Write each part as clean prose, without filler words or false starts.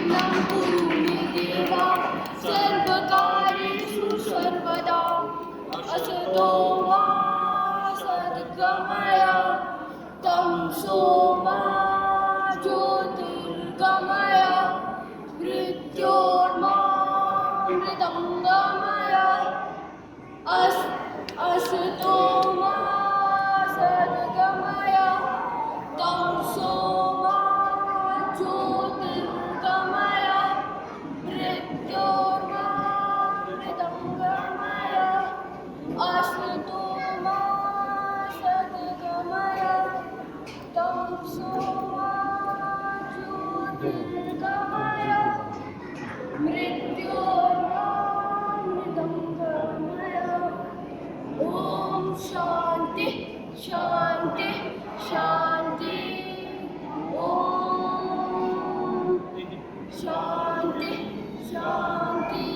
मङ्गलं कुरु मे देव सर्वकार्येषु सर्वदा असतो मा सद्गमय तमसो मा ज्योतिर्गमय मृत्योर्मामृतङ्गमय असतो मा सद्गमय तमसो मा ज्योतिर्गमय मृत्योर्मामृतङ्गमय असतो मा सद्गमय तमसो मा ज्योतिर्गमय मृत्योर्मामृतङ्गमय। ओम शांति शांति शांति। ओम शांति शांति।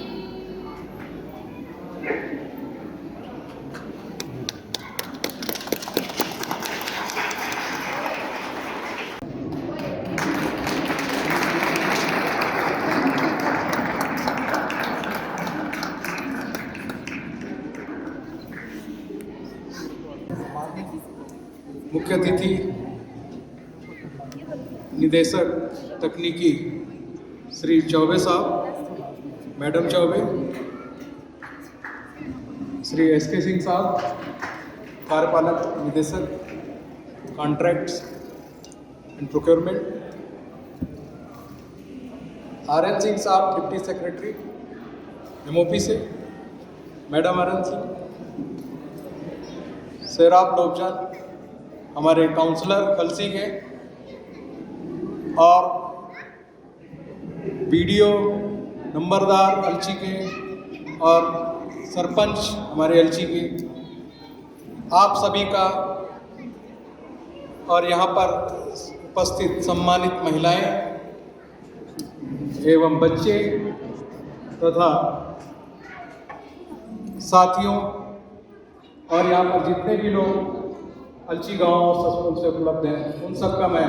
मुख्य अतिथि निदेशक तकनीकी श्री चौबे साहब, मैडम चौबे, श्री एस.के. सिंह साहब, कार्यपालक निदेशक contracts and procurement, RN. Singh साहब, डिप्टी सेक्रेटरी एमओपी से, मैडम आर.एन. सिंह, सैराब लोबजान हमारे काउंसलर खलसी के, और वीडियो नंबरदार अलची के और सरपंच हमारे अलची के, आप सभी का और यहाँ पर उपस्थित सम्मानित महिलाएं एवं बच्चे तथा साथियों और यहाँ पर जितने भी लोग अलची गांव और ससपुर से उपलब्ध हैं, उन सबका मैं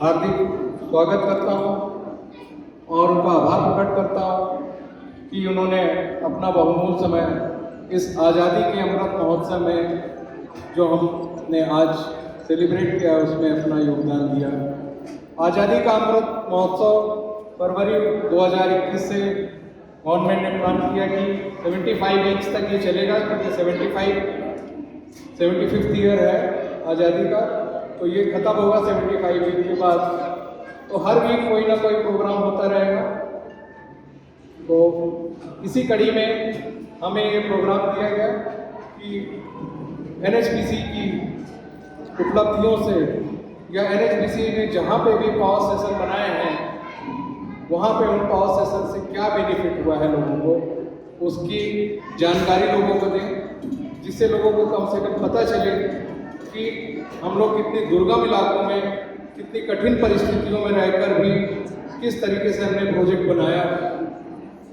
हार्दिक स्वागत करता हूं और उनका आभार प्रकट करता हूं कि उन्होंने अपना बहुमूल्य समय इस आज़ादी के अमृत महोत्सव में जो हमने आज सेलिब्रेट किया उसमें अपना योगदान दिया। आज़ादी का अमृत महोत्सव फरवरी 2021 से गवर्नमेंट ने प्लान किया कि 75 वीक्स तक ये चलेगा, क्योंकि 75th ईयर है आज़ादी का, तो ये ख़त्म होगा 75 वीक के बाद। तो हर वीक कोई ना कोई प्रोग्राम होता रहेगा। तो इसी कड़ी में हमें ये प्रोग्राम दिया गया कि एनएचपीसी की उपलब्धियों से या एनएचपीसी ने जहाँ पे भी पावर स्टेशन बनाए हैं वहाँ पे उन पावर स्टेशन से क्या बेनिफिट हुआ है लोगों को, उसकी जानकारी लोगों को दें, जिससे लोगों को कम से कम पता चले कि हम लोग कितनी दुर्गम इलाकों में, कितनी कठिन परिस्थितियों में रहकर भी किस तरीके से हमने प्रोजेक्ट बनाया।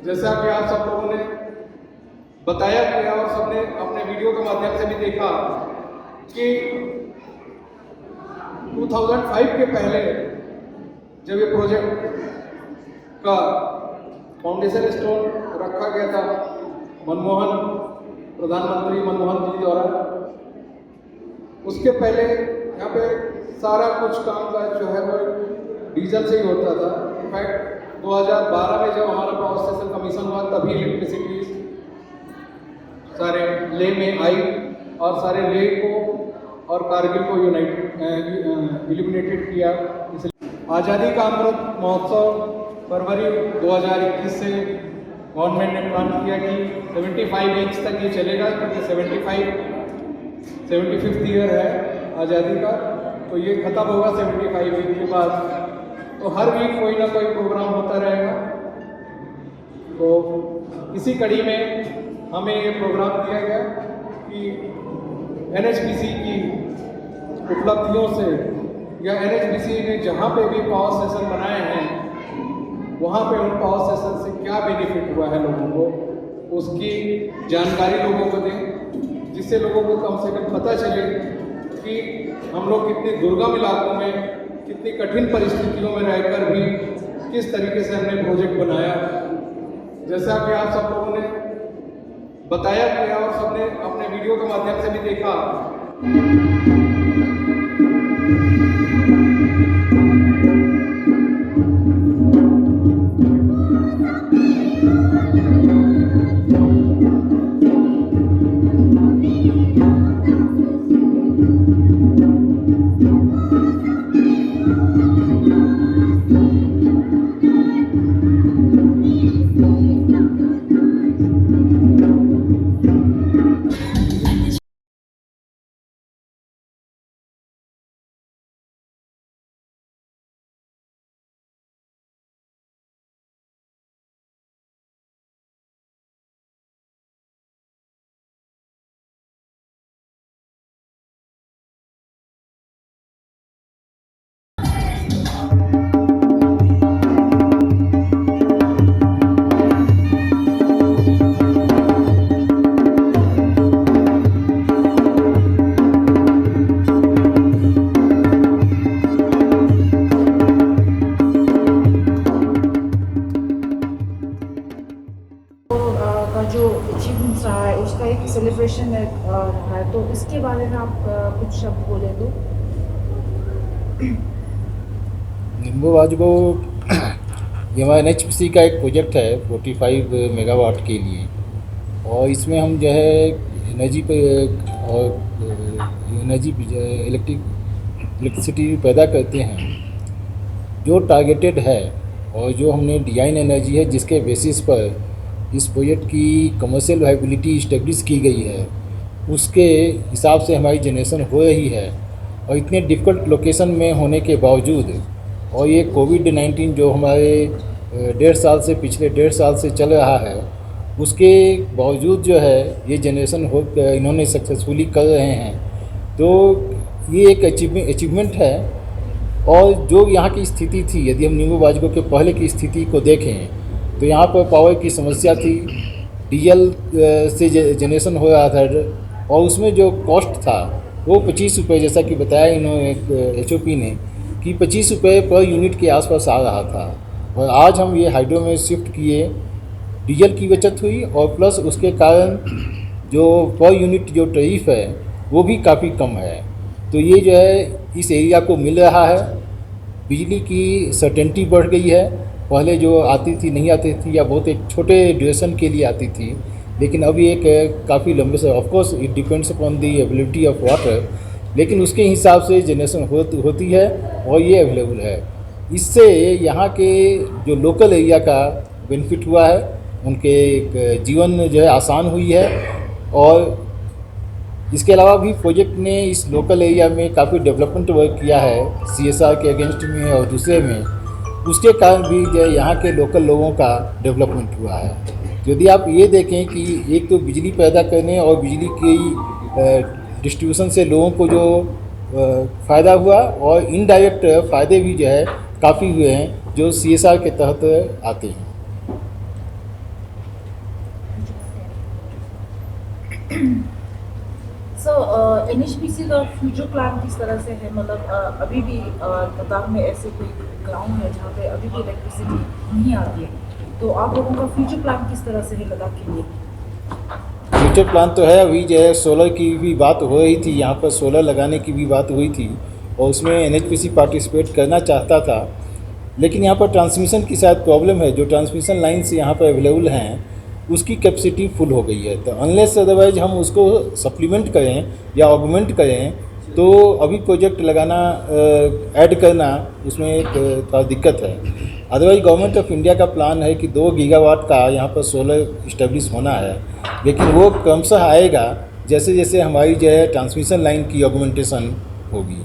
जैसा कि आप सब लोगों ने बताया किया और सबने अपने वीडियो के माध्यम से भी देखा कि 2005 के पहले जब ये प्रोजेक्ट का फाउंडेशन स्टोन रखा गया था प्रधानमंत्री मनमोहन जी द्वारा, उसके पहले यहाँ पे सारा कुछ काम काज जो है वो डीजल से ही होता था। इनफैक्ट 2012 में जब हमारा पावर स्टेशन कमीशन हुआ तभी इलेक्ट्रिसिटी सारे ले में आई और सारे ले को और कारगिल को इल्यूमिनेटेड किया। इसलिए आज़ादी का अमृत महोत्सव फरवरी 2021 से गवर्नमेंट ने प्लान किया कि 75 वीक्स तक ये चलेगा, क्योंकि 75th ईयर है आज़ादी का, तो ये ख़त्म होगा 75 वीक के बाद। तो हर वीक कोई ना कोई प्रोग्राम होता रहेगा। तो इसी कड़ी में हमें ये प्रोग्राम दिया गया कि एनएचपीसी की उपलब्धियों से या एनएचपीसी ने जहाँ पे भी पावर स्टेशन बनाए हैं वहाँ पे उन पावर स्टेशन से क्या बेनिफिट हुआ है लोगों को, उसकी जानकारी लोगों को दें, जिससे लोगों को कम से कम पता चले कि हम लोग कितने दुर्गम इलाकों में, कितनी कठिन परिस्थितियों में रहकर भी किस तरीके से हमने प्रोजेक्ट बनाया, जैसा कि आप सब लोगों ने बताया गया और सबने अपने वीडियो के माध्यम से भी देखा। जो अचीवमेंट्स रहा है उसका एक सेलिब्रेशन है, तो इसके बारे में आप कुछ शब्द बोले तो। नींबू वाजगो ये हमारा NHPC का एक प्रोजेक्ट है 45 मेगावाट के लिए, और इसमें हम जो है एनर्जी पे और एनर्जी इलेक्ट्रिसिटी पैदा करते हैं जो टारगेटेड है, और जो हमने डिजाइन एनर्जी है जिसके बेसिस पर इस प्रोजेक्ट की कमर्शियल वायबिलिटी इस्टेब्लिश की गई है, उसके हिसाब से हमारी जनरेशन हो रही है। और इतने डिफ़िकल्ट लोकेशन में होने के बावजूद, और ये कोविड-19 जो हमारे पिछले 1.5 साल से चल रहा है, उसके बावजूद जो है ये जनरेशन इन्होंने सक्सेसफुली कर रहे हैं, तो ये एक अचीवमेंट है। और जो यहाँ की स्थिति थी, यदि हम नींबू वाजगो के पहले की स्थिति को देखें तो यहाँ पर पावर की समस्या थी, डीजल से जनरेशन हो रहा था, और उसमें जो कॉस्ट था वो 25 रुपये, जैसा कि बताया इन्होंने HOP ने कि 25 रुपये पर यूनिट के आसपास आ रहा था। और आज हम ये हाइड्रो में शिफ्ट किए, डीजल की बचत हुई, और प्लस उसके कारण जो पर यूनिट जो टैरिफ है वो भी काफ़ी कम है। तो ये जो है इस एरिया को मिल रहा है। बिजली की सर्टेनिटी बढ़ गई है, पहले जो आती थी नहीं आती थी, या बहुत एक छोटे ड्यूरेशन के लिए आती थी, लेकिन अभी एक काफ़ी लंबे से, of course it depends upon the availability of water, लेकिन उसके हिसाब से जनरेशन होती है और ये अवेलेबल है। इससे यहाँ के जो लोकल एरिया का बेनिफिट हुआ है, उनके जीवन जो है आसान हुई है। और इसके अलावा भी प्रोजेक्ट ने इस लोकल एरिया में काफ़ी डेवलपमेंट वर्क किया है CSR के अगेंस्ट में और दूसरे में, उसके कारण भी जो यहाँ के लोकल लोगों का डेवलपमेंट हुआ है। यदि आप ये देखें कि एक तो बिजली पैदा करने और बिजली की डिस्ट्रीब्यूशन से लोगों को जो फ़ायदा हुआ, और इनडायरेक्ट फ़ायदे भी जो है काफ़ी हुए हैं जो CSR के तहत आते हैं। NHPC का फ्यूचर प्लान किस तरह से है, मतलब अभी भी लद्दाख में ऐसे कोई ग्राउंड है जहाँ पे अभी भी इलेक्ट्रिसिटी नहीं आती है, तो आप लोगों का फ्यूचर प्लान किस तरह से है लद्दाख के लिए? फ्यूचर प्लान तो है, अभी जो है सोलर की भी बात हो रही थी, यहाँ पर सोलर लगाने की भी बात हुई थी, और उसमें NHPC पार्टिसिपेट करना चाहता था, लेकिन यहाँ पर ट्रांसमिशन की शायद प्रॉब्लम है। जो ट्रांसमिशन लाइन्स यहाँ पर अवेलेबल हैं उसकी कैपेसिटी फुल हो गई है, तो अनलेस अदरवाइज हम उसको सप्लीमेंट करें या ऑगमेंट करें, तो अभी प्रोजेक्ट लगाना ऐड करना उसमें एक थोड़ा दिक्कत है। अदरवाइज गवर्नमेंट ऑफ इंडिया का प्लान है कि 2 गीगावाट का यहाँ पर सोलर इस्टेब्लिश होना है, लेकिन वो क्रमशः आएगा जैसे जैसे हमारी जो है ट्रांसमिशन लाइन की ऑगमेंटेशन होगी।